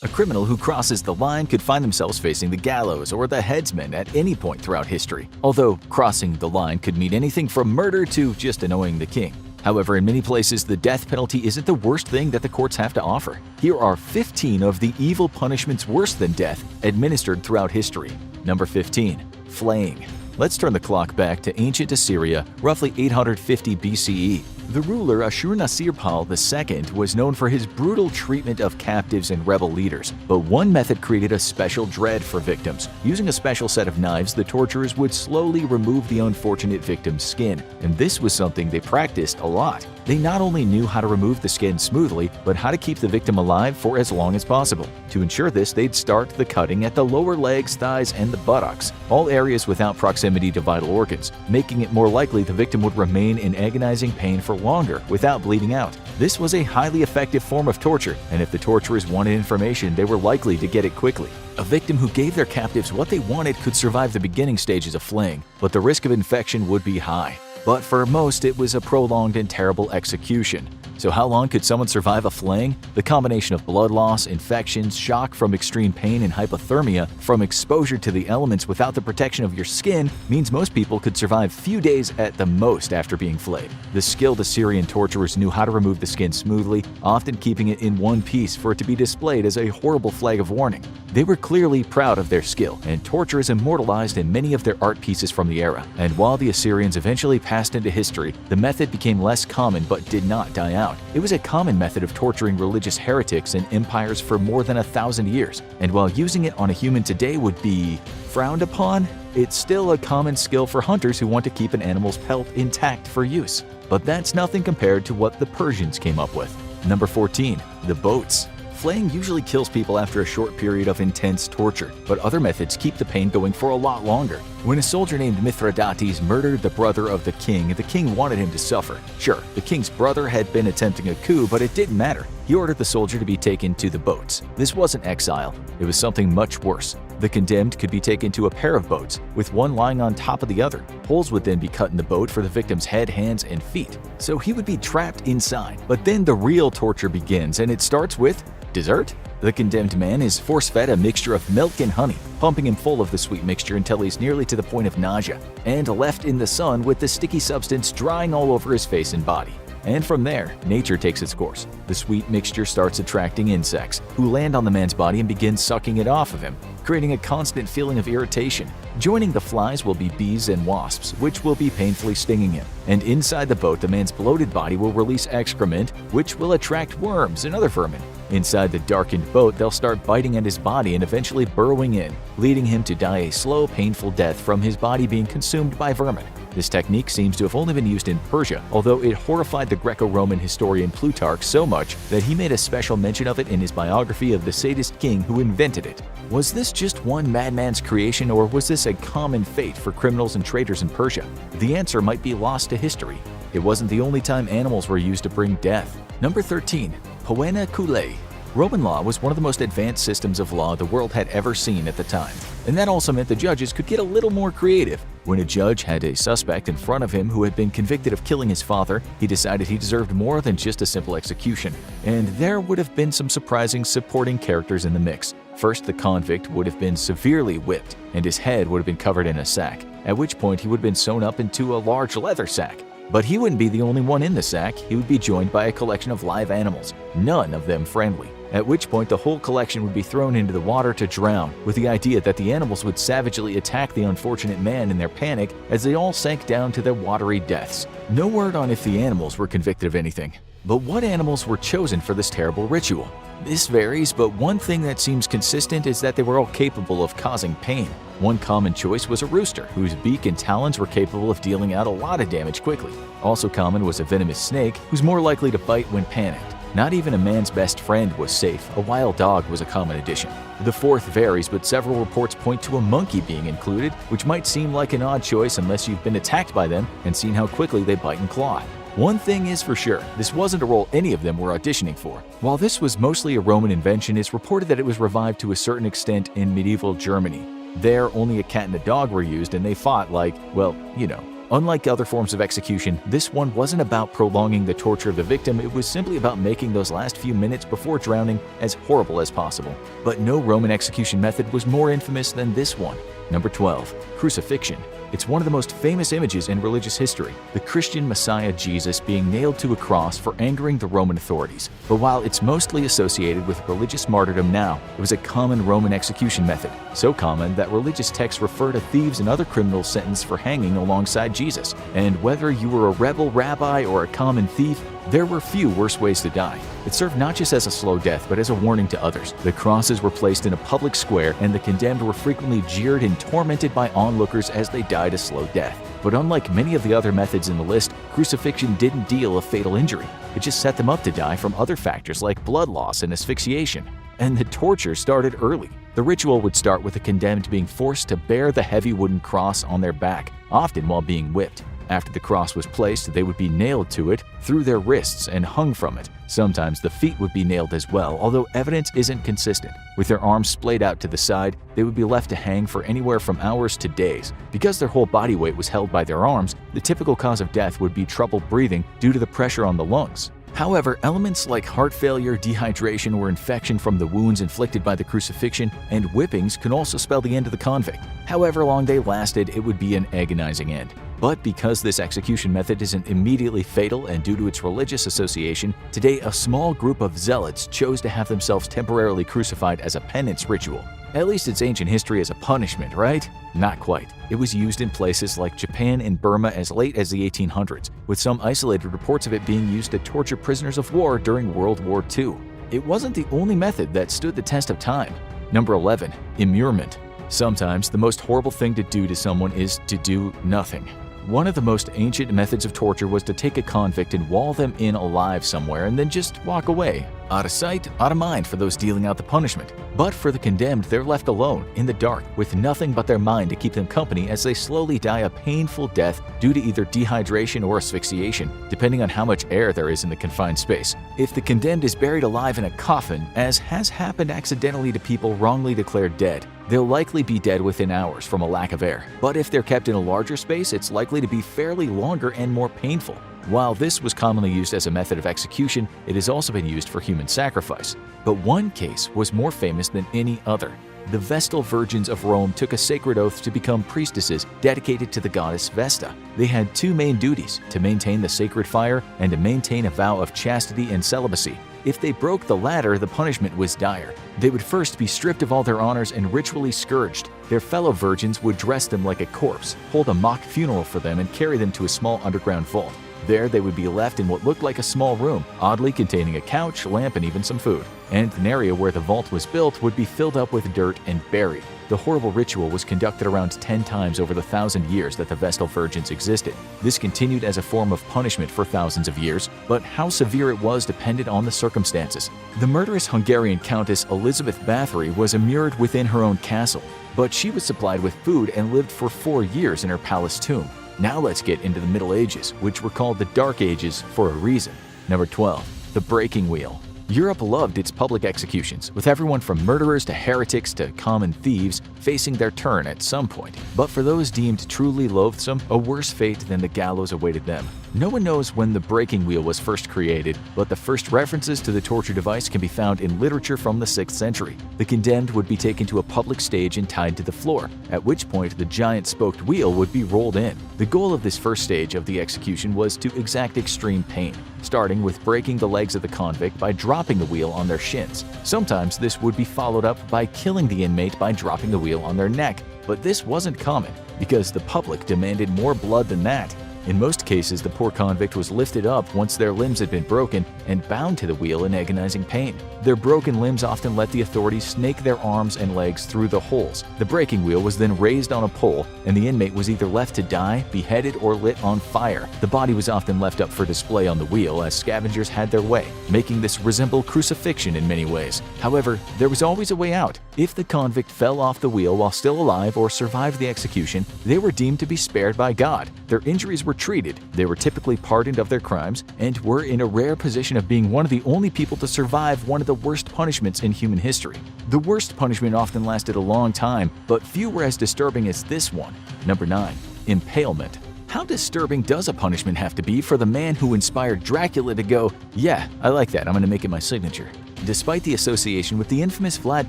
A criminal who crosses the line could find themselves facing the gallows or the headsman at any point throughout history, although crossing the line could mean anything from murder to just annoying the king. However, in many places, the death penalty isn't the worst thing that the courts have to offer. Here are 15 of the evil punishments worse than death administered throughout history. Number 15. Flaying. Let's turn the clock back to ancient Assyria, roughly 850 BCE. The ruler Ashur-nasir-pal II was known for his brutal treatment of captives and rebel leaders, but one method created a special dread for victims. Using a special set of knives, the torturers would slowly remove the unfortunate victim's skin, and this was something they practiced a lot. They not only knew how to remove the skin smoothly, but how to keep the victim alive for as long as possible. To ensure this, they'd start the cutting at the lower legs, thighs, and the buttocks, all areas without proximity to vital organs, making it more likely the victim would remain in agonizing pain for longer without bleeding out. This was a highly effective form of torture, and if the torturers wanted information, they were likely to get it quickly. A victim who gave their captives what they wanted could survive the beginning stages of flaying, but the risk of infection would be high. But for most, it was a prolonged and terrible execution. So how long could someone survive a flaying? The combination of blood loss, infections, shock from extreme pain, and hypothermia from exposure to the elements without the protection of your skin means most people could survive few days at the most after being flayed. The skilled Assyrian torturers knew how to remove the skin smoothly, often keeping it in one piece for it to be displayed as a horrible flag of warning. They were clearly proud of their skill, and torture is immortalized in many of their art pieces from the era. And while the Assyrians eventually passed into history, the method became less common but did not die out. It was a common method of torturing religious heretics in empires for more than 1,000 years, and while using it on a human today would be frowned upon, it's still a common skill for hunters who want to keep an animal's pelt intact for use. But that's nothing compared to what the Persians came up with. Number 14. The boats. Flaying usually kills people after a short period of intense torture, but other methods keep the pain going for a lot longer. When a soldier named Mithridates murdered the brother of the king wanted him to suffer. Sure, the king's brother had been attempting a coup, but it didn't matter. He ordered the soldier to be taken to the boats. This wasn't exile, it was something much worse. The condemned could be taken to a pair of boats, with one lying on top of the other. Holes would then be cut in the boat for the victim's head, hands, and feet. So he would be trapped inside. But then the real torture begins, and it starts with dessert? The condemned man is force-fed a mixture of milk and honey, pumping him full of the sweet mixture until he's nearly to the point of nausea, and left in the sun with the sticky substance drying all over his face and body. And from there, nature takes its course. The sweet mixture starts attracting insects, who land on the man's body and begin sucking it off of him, creating a constant feeling of irritation. Joining the flies will be bees and wasps, which will be painfully stinging him. And inside the boat, the man's bloated body will release excrement, which will attract worms and other vermin. Inside the darkened boat, they'll start biting at his body and eventually burrowing in, leading him to die a slow, painful death from his body being consumed by vermin. This technique seems to have only been used in Persia, although it horrified the Greco-Roman historian Plutarch so much that he made a special mention of it in his biography of the sadist king who invented it. Was this just one madman's creation, or was this a common fate for criminals and traitors in Persia? The answer might be lost to history. It wasn't the only time animals were used to bring death. Number 13. Poena Cullae. Roman law was one of the most advanced systems of law the world had ever seen at the time, and that also meant the judges could get a little more creative. When a judge had a suspect in front of him who had been convicted of killing his father, he decided he deserved more than just a simple execution, and there would have been some surprising supporting characters in the mix. First, the convict would have been severely whipped, and his head would have been covered in a sack, at which point he would have been sewn up into a large leather sack. But he wouldn't be the only one in the sack. He would be joined by a collection of live animals, none of them friendly. At which point the whole collection would be thrown into the water to drown, with the idea that the animals would savagely attack the unfortunate man in their panic as they all sank down to their watery deaths. No word on if the animals were convicted of anything. But what animals were chosen for this terrible ritual? This varies, but one thing that seems consistent is that they were all capable of causing pain. One common choice was a rooster, whose beak and talons were capable of dealing out a lot of damage quickly. Also common was a venomous snake, who's more likely to bite when panicked. Not even a man's best friend was safe. A wild dog was a common addition. The fourth varies, but several reports point to a monkey being included, which might seem like an odd choice unless you've been attacked by them and seen how quickly they bite and claw. One thing is for sure, this wasn't a role any of them were auditioning for. While this was mostly a Roman invention, it's reported that it was revived to a certain extent in medieval Germany. There, only a cat and a dog were used, and they fought like, well, you know, Unlike other forms of execution, this one wasn't about prolonging the torture of the victim, it was simply about making those last few minutes before drowning as horrible as possible. But no Roman execution method was more infamous than this one. Number 12. Crucifixion. It's one of the most famous images in religious history, the Christian Messiah Jesus being nailed to a cross for angering the Roman authorities. But while it's mostly associated with religious martyrdom now, it was a common Roman execution method, so common that religious texts refer to thieves and other criminals sentenced for hanging alongside Jesus. And whether you were a rebel rabbi or a common thief, there were few worse ways to die. It served not just as a slow death, but as a warning to others. The crosses were placed in a public square, and the condemned were frequently jeered and tormented by onlookers as they died a slow death. But unlike many of the other methods in the list, crucifixion didn't deal a fatal injury. It just set them up to die from other factors like blood loss and asphyxiation. And the torture started early. The ritual would start with the condemned being forced to bear the heavy wooden cross on their back, often while being whipped. After the cross was placed, they would be nailed to it through their wrists and hung from it. Sometimes the feet would be nailed as well, although evidence isn't consistent. With their arms splayed out to the side, they would be left to hang for anywhere from hours to days. Because their whole body weight was held by their arms, the typical cause of death would be trouble breathing due to the pressure on the lungs. However, elements like heart failure, dehydration, or infection from the wounds inflicted by the crucifixion and whippings can also spell the end of the convict. However long they lasted, it would be an agonizing end. But because this execution method isn't immediately fatal and due to its religious association, today a small group of zealots chose to have themselves temporarily crucified as a penance ritual. At least it's ancient history as a punishment, right? Not quite. It was used in places like Japan and Burma as late as the 1800s, with some isolated reports of it being used to torture prisoners of war during World War II. It wasn't the only method that stood the test of time. Number 11. Immurement. Sometimes the most horrible thing to do to someone is to do nothing. One of the most ancient methods of torture was to take a convict and wall them in alive somewhere and then just walk away. Out of sight, out of mind for those dealing out the punishment. But for the condemned, they're left alone, in the dark, with nothing but their mind to keep them company as they slowly die a painful death due to either dehydration or asphyxiation, depending on how much air there is in the confined space. If the condemned is buried alive in a coffin, as has happened accidentally to people wrongly declared dead, they'll likely be dead within hours from a lack of air. But if they're kept in a larger space, it's likely to be fairly longer and more painful. While this was commonly used as a method of execution, it has also been used for human sacrifice. But one case was more famous than any other. The Vestal Virgins of Rome took a sacred oath to become priestesses dedicated to the goddess Vesta. They had two main duties: to maintain the sacred fire and to maintain a vow of chastity and celibacy. If they broke the latter, the punishment was dire. They would first be stripped of all their honors and ritually scourged. Their fellow virgins would dress them like a corpse, hold a mock funeral for them, and carry them to a small underground vault. There, they would be left in what looked like a small room, oddly containing a couch, lamp, and even some food. And an area where the vault was built would be filled up with dirt and buried. The horrible ritual was conducted around 10 times over the 1,000 years that the Vestal Virgins existed. This continued as a form of punishment for thousands of years, but how severe it was depended on the circumstances. The murderous Hungarian Countess Elizabeth Bathory was immured within her own castle, but she was supplied with food and lived for 4 years in her palace tomb. Now let's get into the Middle Ages, which were called the Dark Ages for a reason. Number 12. The breaking wheel. Europe loved its public executions, with everyone from murderers to heretics to common thieves facing their turn at some point. But for those deemed truly loathsome, a worse fate than the gallows awaited them. No one knows when the breaking wheel was first created, but the first references to the torture device can be found in literature from the 6th century. The condemned would be taken to a public stage and tied to the floor, at which point the giant spoked wheel would be rolled in. The goal of this first stage of the execution was to exact extreme pain, starting with breaking the legs of the convict by dropping the wheel on their shins. Sometimes this would be followed up by killing the inmate by dropping the wheel on their neck, but this wasn't common because the public demanded more blood than that. In most cases, the poor convict was lifted up once their limbs had been broken and bound to the wheel in agonizing pain. Their broken limbs often let the authorities snake their arms and legs through the holes. The breaking wheel was then raised on a pole, and the inmate was either left to die, beheaded, or lit on fire. The body was often left up for display on the wheel as scavengers had their way, making this resemble crucifixion in many ways. However, there was always a way out. If the convict fell off the wheel while still alive or survived the execution, they were deemed to be spared by God. Their injuries were treated, they were typically pardoned of their crimes, and were in a rare position of being one of the only people to survive one of the worst punishments in human history. The worst punishment often lasted a long time, but few were as disturbing as this one. Number 9. Impalement. How disturbing does a punishment have to be for the man who inspired Dracula to go, "Yeah, I like that, I'm gonna make it my signature"? Despite the association with the infamous Vlad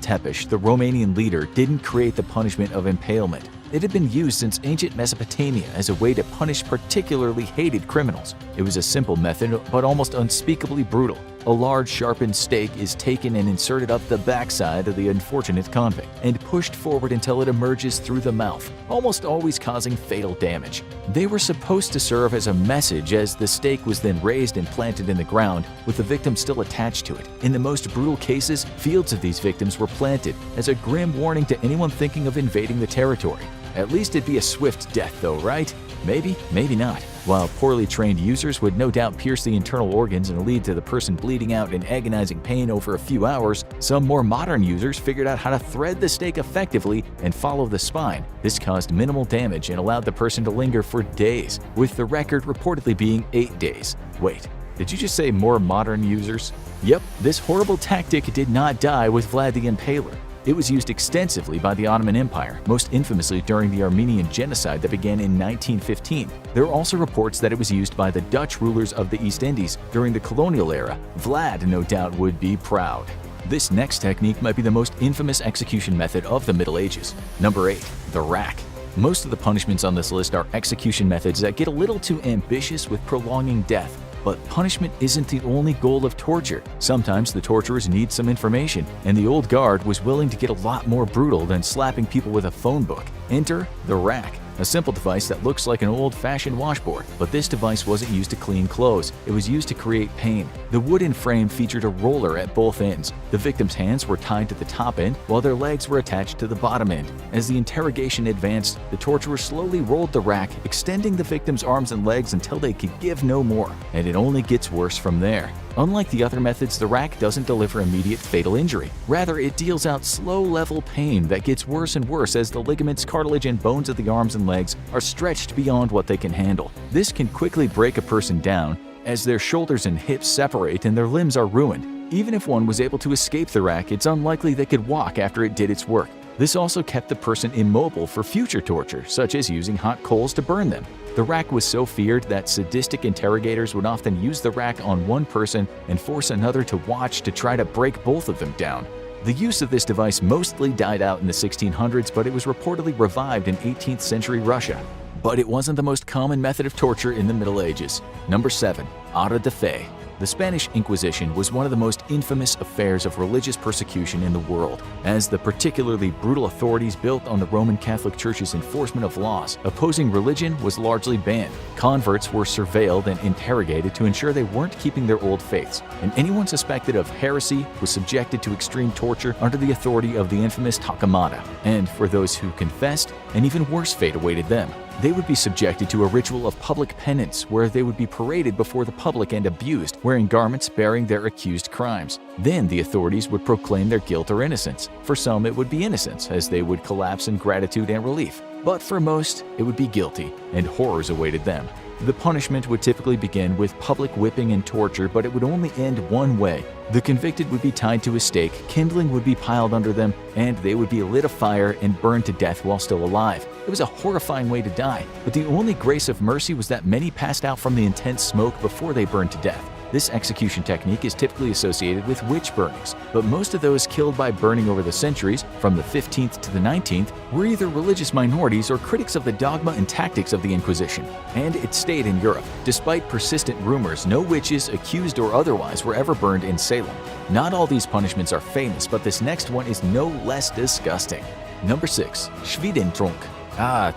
Tepes, the Romanian leader didn't create the punishment of impalement. It had been used since ancient Mesopotamia as a way to punish particularly hated criminals. It was a simple method, but almost unspeakably brutal. A large sharpened stake is taken and inserted up the backside of the unfortunate convict and pushed forward until it emerges through the mouth, almost always causing fatal damage. They were supposed to serve as a message, as the stake was then raised and planted in the ground with the victim still attached to it. In the most brutal cases, fields of these victims were planted as a grim warning to anyone thinking of invading the territory. At least it'd be a swift death though, right? Maybe, maybe not. While poorly trained users would no doubt pierce the internal organs and lead to the person bleeding out in agonizing pain over a few hours, some more modern users figured out how to thread the stake effectively and follow the spine. This caused minimal damage and allowed the person to linger for days, with the record reportedly being 8 days. Wait, did you just say more modern users? Yep, this horrible tactic did not die with Vlad the Impaler. It was used extensively by the Ottoman Empire, most infamously during the Armenian genocide that began in 1915. There are also reports that it was used by the Dutch rulers of the East Indies during the colonial era. Vlad, no doubt, would be proud. This next technique might be the most infamous execution method of the Middle Ages. Number 8. The rack. Most of the punishments on this list are execution methods that get a little too ambitious with prolonging death. But punishment isn't the only goal of torture. Sometimes the torturers need some information, and the old guard was willing to get a lot more brutal than slapping people with a phone book. Enter the rack, a simple device that looks like an old-fashioned washboard. But this device wasn't used to clean clothes, it was used to create pain. The wooden frame featured a roller at both ends. The victim's hands were tied to the top end, while their legs were attached to the bottom end. As the interrogation advanced, the torturer slowly rolled the rack, extending the victim's arms and legs until they could give no more. And it only gets worse from there. Unlike the other methods, the rack doesn't deliver immediate fatal injury. Rather, it deals out slow-level pain that gets worse and worse as the ligaments, cartilage, and bones of the arms and legs are stretched beyond what they can handle. This can quickly break a person down, as their shoulders and hips separate and their limbs are ruined. Even if one was able to escape the rack, it's unlikely they could walk after it did its work. This also kept the person immobile for future torture, such as using hot coals to burn them. The rack was so feared that sadistic interrogators would often use the rack on one person and force another to watch to try to break both of them down. The use of this device mostly died out in the 1600s, but it was reportedly revived in 18th century Russia. But it wasn't the most common method of torture in the Middle Ages. Number 7. Auto de fe. The Spanish Inquisition was one of the most infamous affairs of religious persecution in the world, as the particularly brutal authorities built on the Roman Catholic Church's enforcement of laws. Opposing religion was largely banned. Converts were surveilled and interrogated to ensure they weren't keeping their old faiths, and anyone suspected of heresy was subjected to extreme torture under the authority of the infamous Tacamata. And for those who confessed, an even worse fate awaited them. They would be subjected to a ritual of public penance where they would be paraded before the public and abused, wearing garments bearing their accused crimes. Then the authorities would proclaim their guilt or innocence. For some, it would be innocence, as they would collapse in gratitude and relief. But for most, it would be guilty, and horrors awaited them. The punishment would typically begin with public whipping and torture, but it would only end one way. The convicted would be tied to a stake, kindling would be piled under them, and they would be lit afire and burned to death while still alive. It was a horrifying way to die, but the only grace of mercy was that many passed out from the intense smoke before they burned to death. This execution technique is typically associated with witch burnings, but most of those killed by burning over the centuries, from the 15th to the 19th, were either religious minorities or critics of the dogma and tactics of the Inquisition. And it stayed in Europe. Despite persistent rumors, no witches, accused or otherwise, were ever burned in Salem. Not all these punishments are famous, but this next one is no less disgusting. Number 6. Schwedentrunk.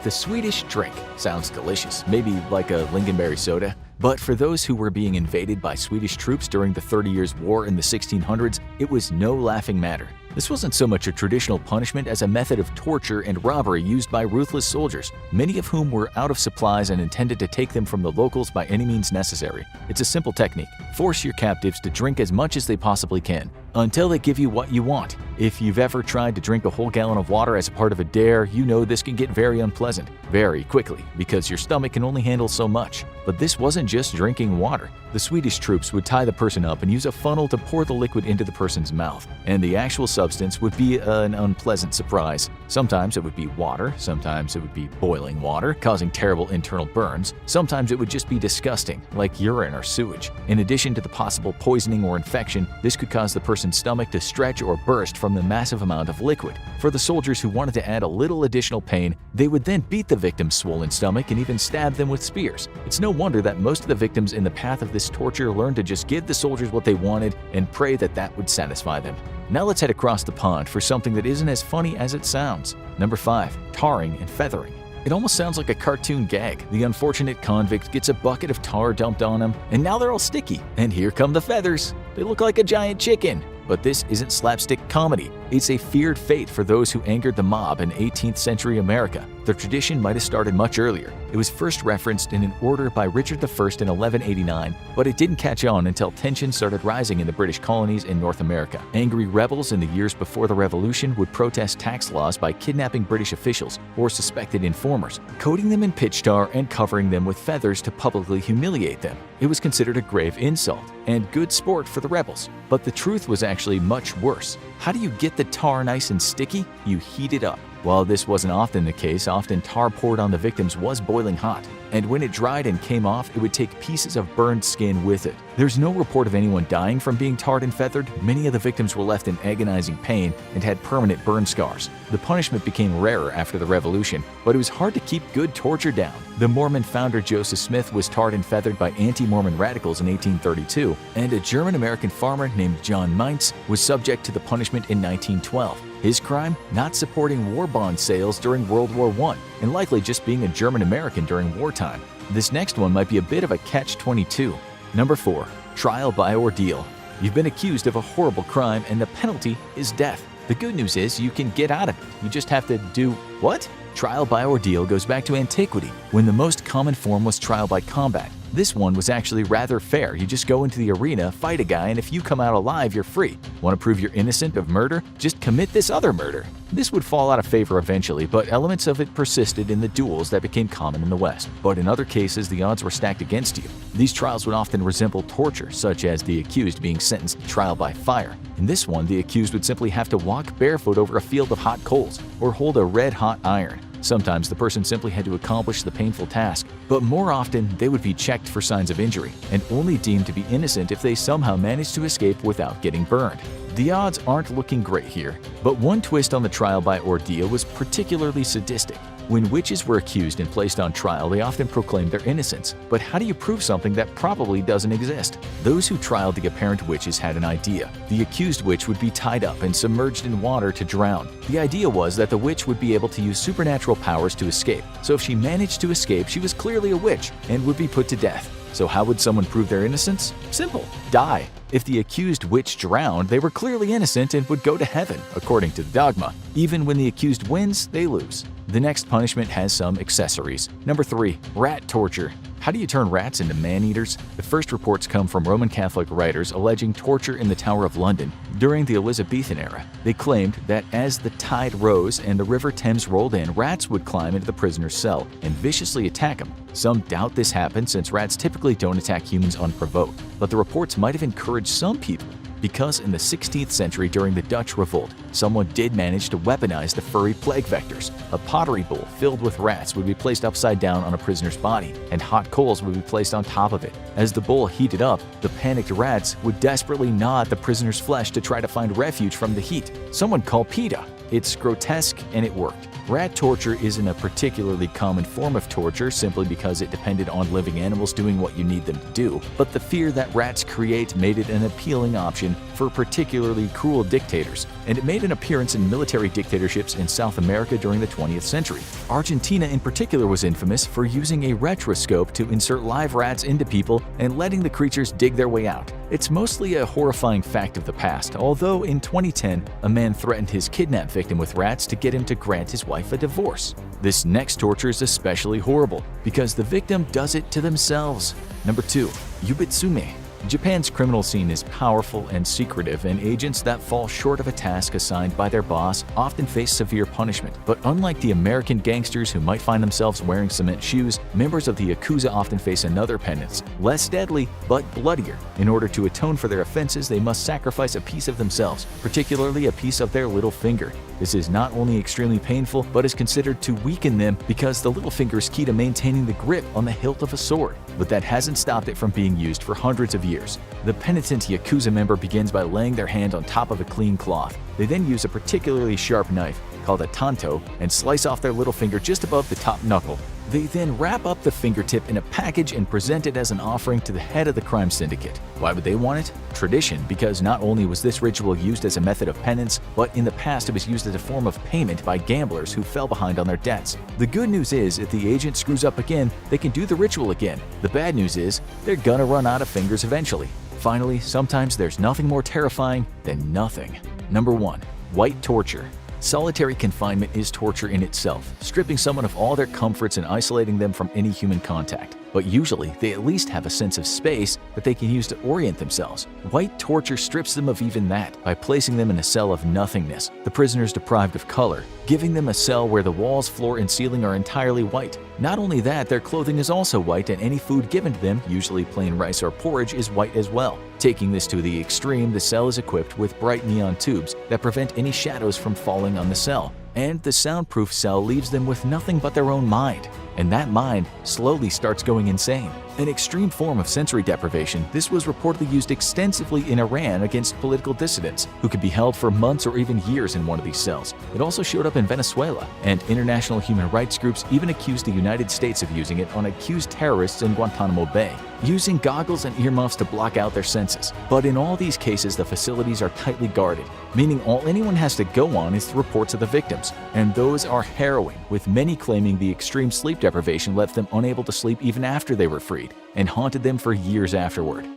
The Swedish drink. Sounds delicious, maybe like a lingonberry soda. But for those who were being invaded by Swedish troops during the 30 Years' War in the 1600s, it was no laughing matter. This wasn't so much a traditional punishment as a method of torture and robbery used by ruthless soldiers, many of whom were out of supplies and intended to take them from the locals by any means necessary. It's a simple technique. Force your captives to drink as much as they possibly can, until they give you what you want. If you've ever tried to drink a whole gallon of water as a part of a dare, you know this can get very unpleasant, very quickly, because your stomach can only handle so much. But this wasn't just drinking water. The Swedish troops would tie the person up and use a funnel to pour the liquid into the person's mouth, and the actual substance would be an unpleasant surprise. Sometimes it would be water, sometimes it would be boiling water, causing terrible internal burns. Sometimes it would just be disgusting, like urine or sewage. In addition to the possible poisoning or infection, this could cause the person's stomach to stretch or burst from the massive amount of liquid. For the soldiers who wanted to add a little additional pain, they would then beat the victim's swollen stomach and even stab them with spears. It's no wonder that most of the victims in the path of this torture learned to just give the soldiers what they wanted and pray that that would satisfy them. Now let's head across the pond for something that isn't as funny as it sounds. Number 5. Tarring and feathering. It almost sounds like a cartoon gag. The unfortunate convict gets a bucket of tar dumped on him, and now they're all sticky. And here come the feathers. They look like a giant chicken. But this isn't slapstick comedy. It's a feared fate for those who angered the mob in 18th century America. The tradition might have started much earlier. It was first referenced in an order by Richard I in 1189, but it didn't catch on until tensions started rising in the British colonies in North America. Angry rebels in the years before the Revolution would protest tax laws by kidnapping British officials or suspected informers, coating them in pitch tar and covering them with feathers to publicly humiliate them. It was considered a grave insult and good sport for the rebels. But the truth was actually much worse. How do you get the tar nice and sticky? You heat it up. While this wasn't often the case, often tar poured on the victims was boiling hot, and when it dried and came off, it would take pieces of burned skin with it. There's no report of anyone dying from being tarred and feathered. Many of the victims were left in agonizing pain and had permanent burn scars. The punishment became rarer after the Revolution, but it was hard to keep good torture down. The Mormon founder Joseph Smith was tarred and feathered by anti-Mormon radicals in 1832, and a German-American farmer named John Meintz was subject to the punishment in 1912. His crime? Not supporting war bond sales during World War I, and likely just being a German-American during wartime. This next one might be a bit of a catch-22. Number 4. Trial by ordeal. You've been accused of a horrible crime and the penalty is death. The good news is you can get out of it. You just have to do what? Trial by ordeal goes back to antiquity, when the most common form was trial by combat. This one was actually rather fair. You just go into the arena, fight a guy, and if you come out alive, you're free. Want to prove you're innocent of murder? Just commit this other murder. This would fall out of favor eventually, but elements of it persisted in the duels that became common in the West. But in other cases, the odds were stacked against you. These trials would often resemble torture, such as the accused being sentenced to trial by fire. In this one, the accused would simply have to walk barefoot over a field of hot coals or hold a red-hot iron. Sometimes the person simply had to accomplish the painful task, but more often they would be checked for signs of injury and only deemed to be innocent if they somehow managed to escape without getting burned. The odds aren't looking great here, but one twist on the trial by ordeal was particularly sadistic. When witches were accused and placed on trial, they often proclaimed their innocence. But how do you prove something that probably doesn't exist? Those who trialed the apparent witches had an idea. The accused witch would be tied up and submerged in water to drown. The idea was that the witch would be able to use supernatural powers to escape. So if she managed to escape, she was clearly a witch and would be put to death. So how would someone prove their innocence? Simple. Die. If the accused witch drowned, they were clearly innocent and would go to heaven, according to the dogma. Even when the accused wins, they lose. The next punishment has some accessories. Number 3. Rat torture. How do you turn rats into man-eaters? The first reports come from Roman Catholic writers alleging torture in the Tower of London during the Elizabethan era. They claimed that as the tide rose and the River Thames rolled in, rats would climb into the prisoner's cell and viciously attack him. Some doubt this happened since rats typically don't attack humans unprovoked, but the reports might have encouraged some people. Because in the 16th century during the Dutch Revolt, someone did manage to weaponize the furry plague vectors. A pottery bowl filled with rats would be placed upside down on a prisoner's body, and hot coals would be placed on top of it. As the bowl heated up, the panicked rats would desperately gnaw at the prisoner's flesh to try to find refuge from the heat. Someone called PETA. It's grotesque and it worked. Rat torture isn't a particularly common form of torture simply because it depended on living animals doing what you need them to do, but the fear that rats create made it an appealing option for particularly cruel dictators, and it made an appearance in military dictatorships in South America during the 20th century. Argentina in particular was infamous for using a retroscope to insert live rats into people and letting the creatures dig their way out. It's mostly a horrifying fact of the past, although in 2010, a man threatened his kidnapped victim with rats to get him to grant his wife a divorce. This next torture is especially horrible because the victim does it to themselves. Number 2. Yubitsume. Japan's criminal scene is powerful and secretive, and agents that fall short of a task assigned by their boss often face severe punishment. But unlike the American gangsters who might find themselves wearing cement shoes, members of the Yakuza often face another penance, less deadly but bloodier. In order to atone for their offenses, they must sacrifice a piece of themselves, particularly a piece of their little finger. This is not only extremely painful, but is considered to weaken them because the little finger is key to maintaining the grip on the hilt of a sword. But that hasn't stopped it from being used for hundreds of years. The penitent Yakuza member begins by laying their hand on top of a clean cloth. They then use a particularly sharp knife, called a tanto, and slice off their little finger just above the top knuckle. They then wrap up the fingertip in a package and present it as an offering to the head of the crime syndicate. Why would they want it? Tradition, because not only was this ritual used as a method of penance, but in the past it was used as a form of payment by gamblers who fell behind on their debts. The good news is, if the agent screws up again, they can do the ritual again. The bad news is, they're gonna run out of fingers eventually. Finally, sometimes there's nothing more terrifying than nothing. Number 1. White torture. Solitary confinement is torture in itself, stripping someone of all their comforts and isolating them from any human contact. But usually, they at least have a sense of space that they can use to orient themselves. White torture strips them of even that by placing them in a cell of nothingness. The prisoner is deprived of color, giving them a cell where the walls, floor, and ceiling are entirely white. Not only that, their clothing is also white, and any food given to them, usually plain rice or porridge, is white as well. Taking this to the extreme, the cell is equipped with bright neon tubes that prevent any shadows from falling on the cell. And the soundproof cell leaves them with nothing but their own mind. And that mind slowly starts going insane. An extreme form of sensory deprivation, this was reportedly used extensively in Iran against political dissidents, who could be held for months or even years in one of these cells. It also showed up in Venezuela, and international human rights groups even accused the United States of using it on accused terrorists in Guantanamo Bay, using goggles and earmuffs to block out their senses. But in all these cases, the facilities are tightly guarded, meaning all anyone has to go on is the reports of the victims, and those are harrowing, with many claiming the extreme sleep deprivation left them unable to sleep even after they were freed, and haunted them for years afterward.